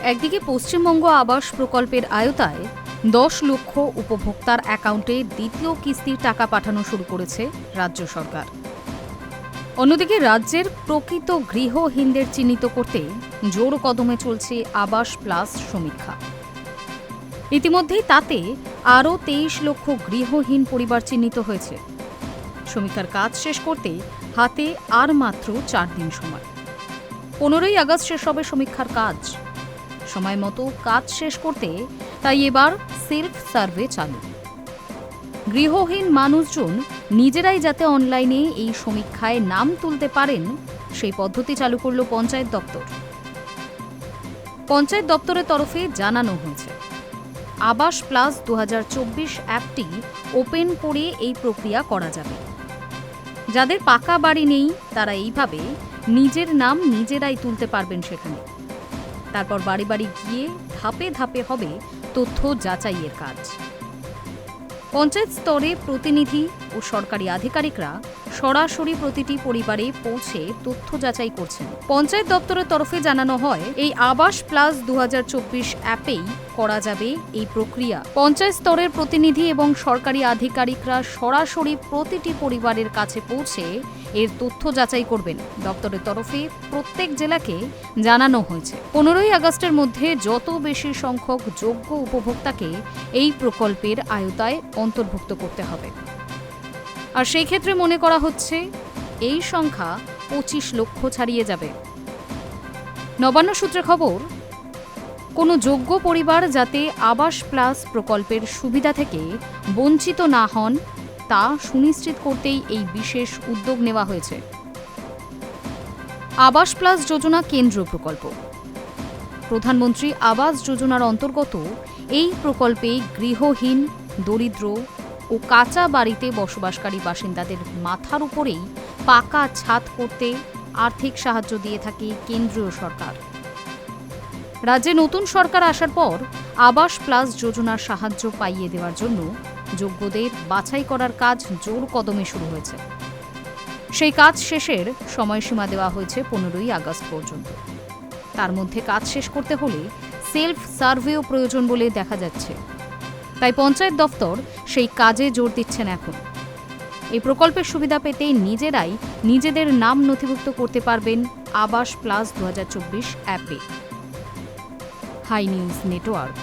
একদিকে পশ্চিমবঙ্গ আবাস প্রকল্পের আওতায় 10 লক্ষ উপভোক্তার অ্যাকাউন্টে দ্বিতীয় কিস্তির টাকা পাঠানো শুরু করেছে রাজ্য সরকার। অন্যদিকে রাজ্যের প্রকৃত গৃহহীনদের চিহ্নিত করতে জোর কদমে চলছে আবাস প্লাস সমীক্ষা। ইতিমধ্যেই তাতে আরও 23 লক্ষ গৃহহীন পরিবার চিহ্নিত হয়েছে। সমীক্ষার কাজ শেষ করতে হাতে আর মাত্র 4 দিন সময়। 15ই আগস্ট শেষ হবে সমীক্ষার কাজ। সময় মতো কাজ শেষ করতে তাই এবার সেলফ সার্ভে চালু। গৃহহীন মানুষজন নিজেরাই যাতে অনলাইনে এই সমীক্ষায় নাম তুলতে পারেন সেই পদ্ধতি চালু করল পঞ্চায়েত দপ্তর। পঞ্চায়েত দপ্তরের তরফে জানানো হয়েছে, আবাস প্লাস 2024 অ্যাপটি ওপেন করে এই প্রক্রিয়া করা যাবে। যাদের পাকা বাড়ি নেই তারা এইভাবে নিজের নাম নিজেরাই তুলতে পারবেন সেখানে। তারপর বাড়ি বাড়ি গিয়ে ধাপে ধাপে হবে তথ্য যাচাইয়ের কাজ। পঞ্চায়েত স্তরে প্রতিনিধি ও সরকারি আধিকারিকরা সরাসরি প্রতিটি পরিবারে পৌঁছে তথ্য যাচাই করছেন। পঞ্চায়েত দপ্তরের তরফে জানানো হয়, এই আবাস প্লাস 2024 অ্যাপেই করা যাবে এই প্রক্রিয়া। পঞ্চায়েত স্তরের প্রতিনিধি এবং সরকারি আধিকারিকরা সরাসরি প্রতিটি পরিবারের কাছে পৌঁছে এর তথ্য যাচাই করবেন। দপ্তরের তরফে প্রত্যেক জেলাকে জানানো হয়েছে 15ই আগস্টের মধ্যে যত বেশি সংখ্যক যোগ্য উপভোক্তাকে এই প্রকল্পের আওতায় অন্তর্ভুক্ত করতে হবে। আর সেই ক্ষেত্রে মনে করা হচ্ছে এই সংখ্যা 25 লক্ষ ছাড়িয়ে যাবে। নবান্ন সূত্রে খবর, কোনো যোগ্য পরিবার যাতে আবাস প্লাস প্রকল্পের সুবিধা থেকে বঞ্চিত না হন তা সুনিশ্চিত করতেই এই বিশেষ উদ্যোগ নেওয়া হয়েছে। আবাস প্লাস যোজনা কেন্দ্রীয় প্রকল্প। প্রধানমন্ত্রী আবাস যোজনার অন্তর্গত এই প্রকল্পে গৃহহীন, দরিদ্র ও কাঁচা বাড়িতে বসবাসকারী বাসিন্দাদের মাথার উপরেই পাকা ছাদ করতে আর্থিক সাহায্য দিয়ে থাকে কেন্দ্রীয় সরকার। রাজ্যে নতুন সরকার আসার পর আবাস প্লাস যোজনার সাহায্য পাইয়ে দেওয়ার জন্য যোগ্যদের বাছাই করার কাজ জোর কদমে শুরু হয়েছে। সেই কাজ শেষের সময়সীমা দেওয়া হয়েছে 15ই আগস্ট পর্যন্ত। তার মধ্যে কাজ শেষ করতে হলে সেলফ সার্ভেও প্রয়োজন বলে দেখা যাচ্ছে। তাই পঞ্চায়েত দপ্তর সেই কাজে জোর দিচ্ছেন এখন। এই প্রকল্পের সুবিধা পেতে নিজেরাই নিজেদের নাম নথিভুক্ত করতে পারবেন আবাস প্লাস 2024 অ্যাপে। Hi news network.